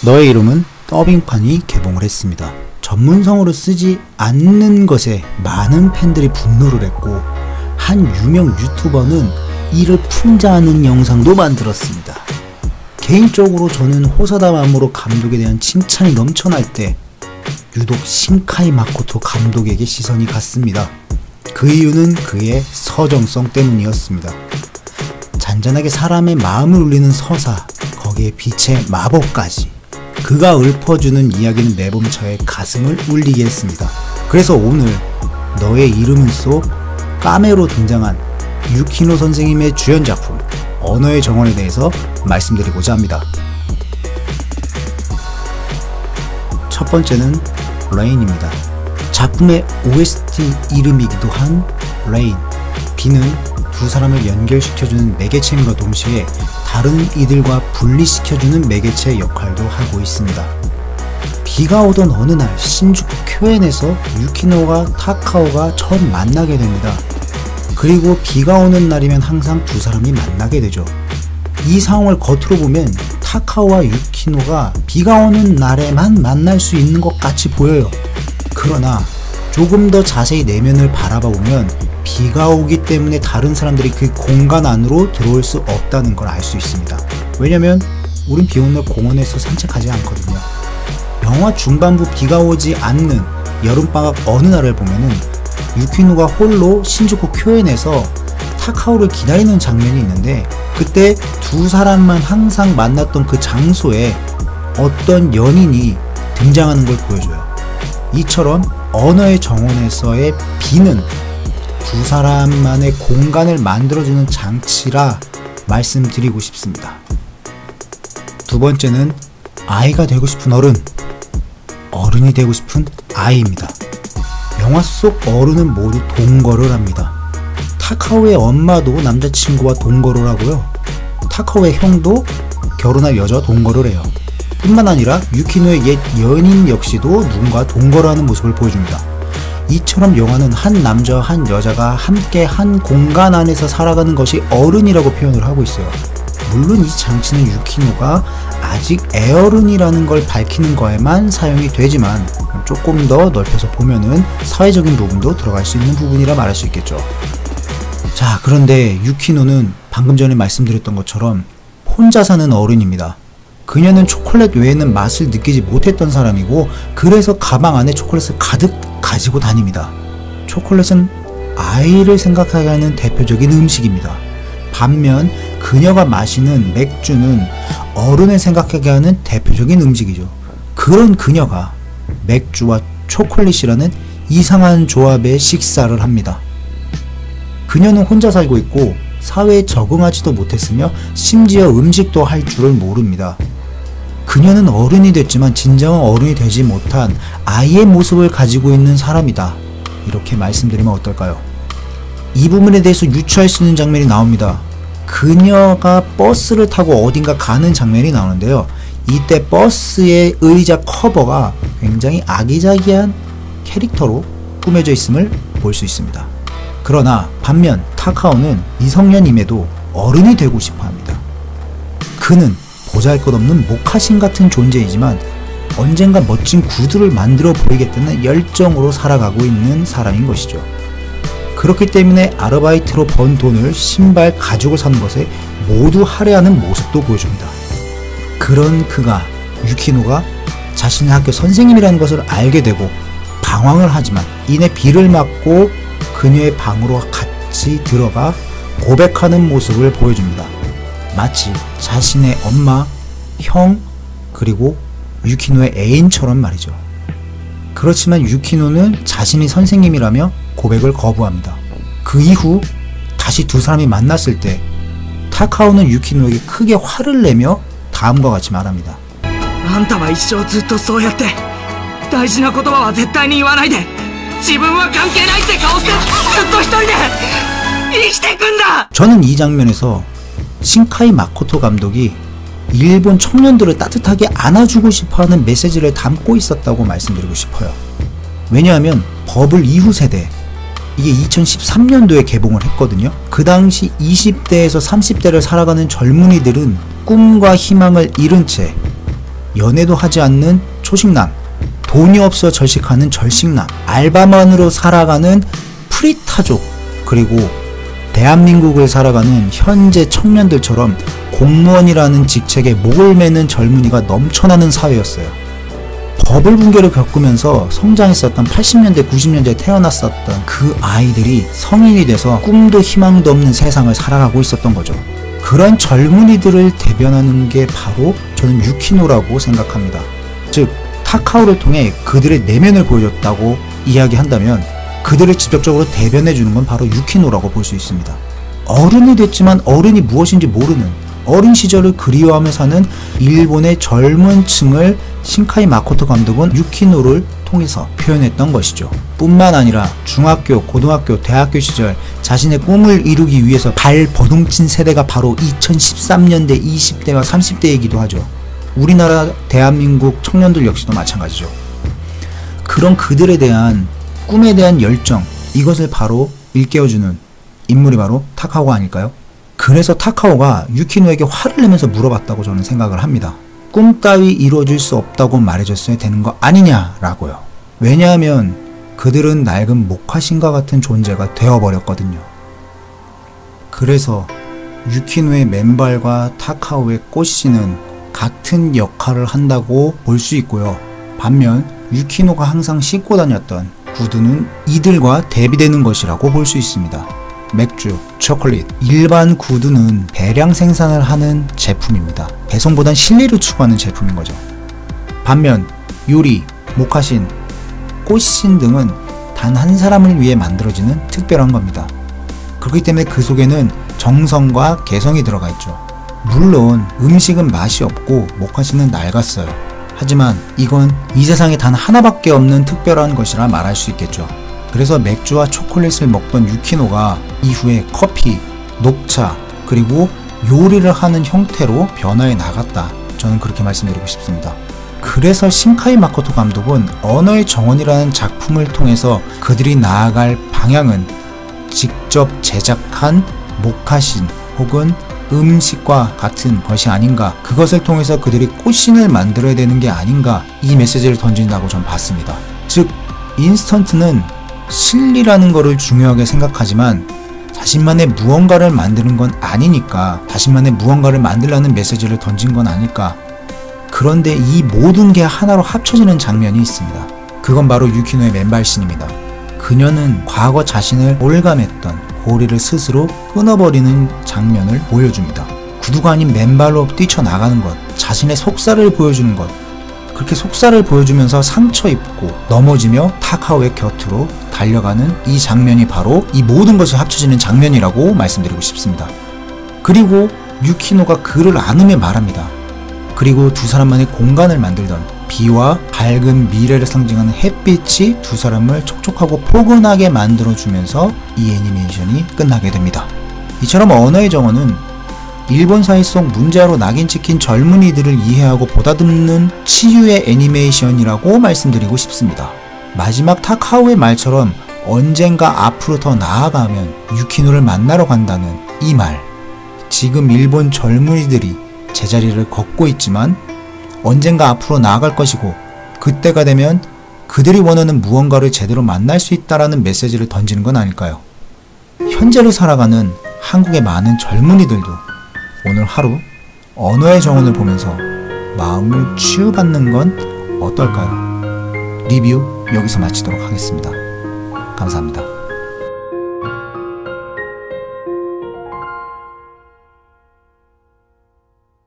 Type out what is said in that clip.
너의 이름은 더빙판이 개봉을 했습니다. 전문성어로 쓰지 않는 것에 많은 팬들이 분노를 했고, 한 유명 유튜버는 이를 풍자하는 영상도 만들었습니다. 개인적으로 저는 호사다 마모루 감독에 대한 칭찬이 넘쳐날 때 유독 신카이 마코토 감독에게 시선이 갔습니다. 그 이유는 그의 서정성 때문이었습니다. 잔잔하게 사람의 마음을 울리는 서사, 거기에 빛의 마법까지 그가 읊어주는 이야기는 매번 저의 가슴을 울리게 했습니다. 그래서 오늘 너의 이름은 속 까메로 등장한 유키노 선생님의 주연작품 언어의 정원에 대해서 말씀드리고자 합니다. 첫 번째는 레인입니다. 작품의 OST 이름이기도 한 레인. 비는 두 사람을 연결시켜주는 매개체임과 동시에 다른 이들과 분리시켜주는 매개체의 역할도 하고 있습니다. 비가 오던 어느 날 신주쿠 쿄엔에서 유키노와 타카오가 처음 만나게 됩니다. 그리고 비가 오는 날이면 항상 두 사람이 만나게 되죠. 이 상황을 겉으로 보면 타카오와 유키노가 비가 오는 날에만 만날 수 있는 것 같이 보여요. 그러나 조금 더 자세히 내면을 바라봐 보면 비가 오기 때문에 다른 사람들이 그 공간 안으로 들어올 수 없다는 걸 알 수 있습니다. 왜냐면 우린 비 오는 날 공원에서 산책하지 않거든요. 영화 중반부 비가 오지 않는 여름방학 어느 날을 보면은 유키노가 홀로 신주쿠 쿄엔에서 타카오를 기다리는 장면이 있는데, 그때 두 사람만 항상 만났던 그 장소에 어떤 연인이 등장하는 걸 보여줘요. 이처럼 언어의 정원에서의 비는 두 사람만의 공간을 만들어주는 장치라 말씀드리고 싶습니다. 두 번째는 아이가 되고 싶은 어른, 어른이 되고 싶은 아이입니다. 영화 속 어른은 모두 동거를 합니다. 타카오의 엄마도 남자친구와 동거를 하고요. 타카오의 형도 결혼할 여자와 동거를 해요. 뿐만 아니라 유키노의 옛 연인 역시도 누군가 동거를 하는 모습을 보여줍니다. 이처럼 영화는 한 남자와 한 여자가 함께 한 공간 안에서 살아가는 것이 어른이라고 표현을 하고 있어요. 물론 이 장치는 유키노가 아직 애어른이라는 걸 밝히는 거에만 사용이 되지만 조금 더 넓혀서 보면은 사회적인 부분도 들어갈 수 있는 부분이라 말할 수 있겠죠. 자, 그런데 유키노는 방금 전에 말씀드렸던 것처럼 혼자 사는 어른입니다. 그녀는 초콜릿 외에는 맛을 느끼지 못했던 사람이고, 그래서 가방 안에 초콜릿을 가득 가지고 다닙니다. 초콜릿은 아이를 생각하게 하는 대표적인 음식입니다. 반면 그녀가 마시는 맥주는 어른을 생각하게 하는 대표적인 음식이죠. 그런 그녀가 맥주와 초콜릿이라는 이상한 조합의 식사를 합니다. 그녀는 혼자 살고 있고 사회에 적응하지도 못했으며 심지어 음식도 할 줄을 모릅니다. 그녀는 어른이 됐지만 진정한 어른이 되지 못한 아이의 모습을 가지고 있는 사람이다. 이렇게 말씀드리면 어떨까요? 이 부분에 대해서 유추할 수 있는 장면이 나옵니다. 그녀가 버스를 타고 어딘가 가는 장면이 나오는데요. 이때 버스의 의자 커버가 굉장히 아기자기한 캐릭터로 꾸며져 있음을 볼 수 있습니다. 그러나 반면 타카오는 미성년임에도 어른이 되고 싶어 합니다. 그는 보잘것없는 목화신 같은 존재이지만 언젠가 멋진 구두를 만들어 보이겠다는 열정으로 살아가고 있는 사람인 것이죠. 그렇기 때문에 아르바이트로 번 돈을 신발, 가죽을 사는 것에 모두 할애하는 모습도 보여줍니다. 그런 그가, 유키노가 자신의 학교 선생님이라는 것을 알게 되고 방황을 하지만 이내 비를 맞고 그녀의 방으로 같이 들어가 고백하는 모습을 보여줍니다. 마치 자신의 엄마, 형, 그리고 유키노의 애인처럼 말이죠. 그렇지만 유키노는 자신이 선생님이라며 고백을 거부합니다. 그 이후 다시 두 사람이 만났을 때 타카오는 유키노에게 크게 화를 내며 다음과 같이 말합니다. あんたは一生ずっとそうやって大事な言葉は絶対に言わないで自分は関係ないって顔してずっと一人で生きてくんだ! 저는 이 장면에서 신카이 마코토 감독이 일본 청년들을 따뜻하게 안아주고 싶어하는 메시지를 담고 있었다고 말씀드리고 싶어요. 왜냐하면 버블 이후 세대, 이게 2013년도에 개봉을 했거든요. 그 당시 20대에서 30대를 살아가는 젊은이들은 꿈과 희망을 잃은 채 연애도 하지 않는 초식남, 돈이 없어 절식하는 절식남, 알바만으로 살아가는 프리타족, 그리고 대한민국을 살아가는 현재 청년들처럼 공무원이라는 직책에 목을 매는 젊은이가 넘쳐나는 사회였어요. 버블 붕괴를 겪으면서 성장했었던 80년대, 90년대에 태어났었던 그 아이들이 성인이 돼서 꿈도 희망도 없는 세상을 살아가고 있었던 거죠. 그런 젊은이들을 대변하는 게 바로 저는 유키노라고 생각합니다. 즉, 타카오를 통해 그들의 내면을 보여줬다고 이야기한다면 그들을 직접적으로 대변해주는 건 바로 유키노라고 볼 수 있습니다. 어른이 됐지만 어른이 무엇인지 모르는, 어린 시절을 그리워하며 사는 일본의 젊은 층을 신카이 마코토 감독은 유키노를 통해서 표현했던 것이죠. 뿐만 아니라 중학교, 고등학교, 대학교 시절 자신의 꿈을 이루기 위해서 발버둥친 세대가 바로 2013년대 20대와 30대이기도 하죠. 우리나라 대한민국 청년들 역시도 마찬가지죠. 그런 그들에 대한 꿈에 대한 열정, 이것을 바로 일깨워주는 인물이 바로 타카오가 아닐까요? 그래서 타카오가 유키노에게 화를 내면서 물어봤다고 저는 생각을 합니다. 꿈 따위 이루어질 수 없다고 말해줬어야 되는 거 아니냐라고요. 왜냐하면 그들은 낡은 모카신과 같은 존재가 되어버렸거든요. 그래서 유키노의 맨발과 타카오의 꽃씨는 같은 역할을 한다고 볼 수 있고요. 반면 유키노가 항상 신고 다녔던 구두는 이들과 대비되는 것이라고 볼 수 있습니다. 맥주, 초콜릿, 일반 구두는 대량 생산을 하는 제품입니다. 배송보단 실리를 추구하는 제품인 거죠. 반면 요리, 모카신, 꽃신 등은 단 한 사람을 위해 만들어지는 특별한 겁니다. 그렇기 때문에 그 속에는 정성과 개성이 들어가 있죠. 물론 음식은 맛이 없고 모카신은 낡았어요. 하지만 이건 이 세상에 단 하나밖에 없는 특별한 것이라 말할 수 있겠죠. 그래서 맥주와 초콜릿을 먹던 유키노가 이후에 커피, 녹차, 그리고 요리를 하는 형태로 변화해 나갔다. 저는 그렇게 말씀드리고 싶습니다. 그래서 신카이 마코토 감독은 언어의 정원이라는 작품을 통해서 그들이 나아갈 방향은 직접 제작한 모카신 혹은 음식과 같은 것이 아닌가, 그것을 통해서 그들이 꽃신을 만들어야 되는 게 아닌가, 이 메시지를 던진다고 전 봤습니다. 즉, 인스턴트는 실리라는 거를 중요하게 생각하지만 자신만의 무언가를 만드는 건 아니니까, 자신만의 무언가를 만들라는 메시지를 던진 건 아닐까. 그런데 이 모든 게 하나로 합쳐지는 장면이 있습니다. 그건 바로 유키노의 맨발신입니다. 그녀는 과거 자신을 올감했던 고리를 스스로 끊어버리는 장면을 보여줍니다. 구두가 아닌 맨발로 뛰쳐나가는 것, 자신의 속살을 보여주는 것, 그렇게 속살을 보여주면서 상처 입고 넘어지며 타카오의 곁으로 달려가는 이 장면이 바로 이 모든 것이 합쳐지는 장면이라고 말씀드리고 싶습니다. 그리고 유키노가 그를 안으며 말합니다. 그리고 두 사람만의 공간을 만들던 비와 밝은 미래를 상징하는 햇빛이 두 사람을 촉촉하고 포근하게 만들어주면서 이 애니메이션이 끝나게 됩니다. 이처럼 언어의 정원은 일본 사회 속 문제아로 낙인 찍힌 젊은이들을 이해하고 보다듬는 치유의 애니메이션이라고 말씀드리고 싶습니다. 마지막 타카오의 말처럼 언젠가 앞으로 더 나아가면 유키노를 만나러 간다는 이 말, 지금 일본 젊은이들이 제자리를 걷고 있지만 언젠가 앞으로 나아갈 것이고 그때가 되면 그들이 원하는 무언가를 제대로 만날 수 있다라는 메시지를 던지는 건 아닐까요? 현재를 살아가는 한국의 많은 젊은이들도 오늘 하루 언어의 정원을 보면서 마음을 치유받는 건 어떨까요? 리뷰 여기서 마치도록 하겠습니다. 감사합니다.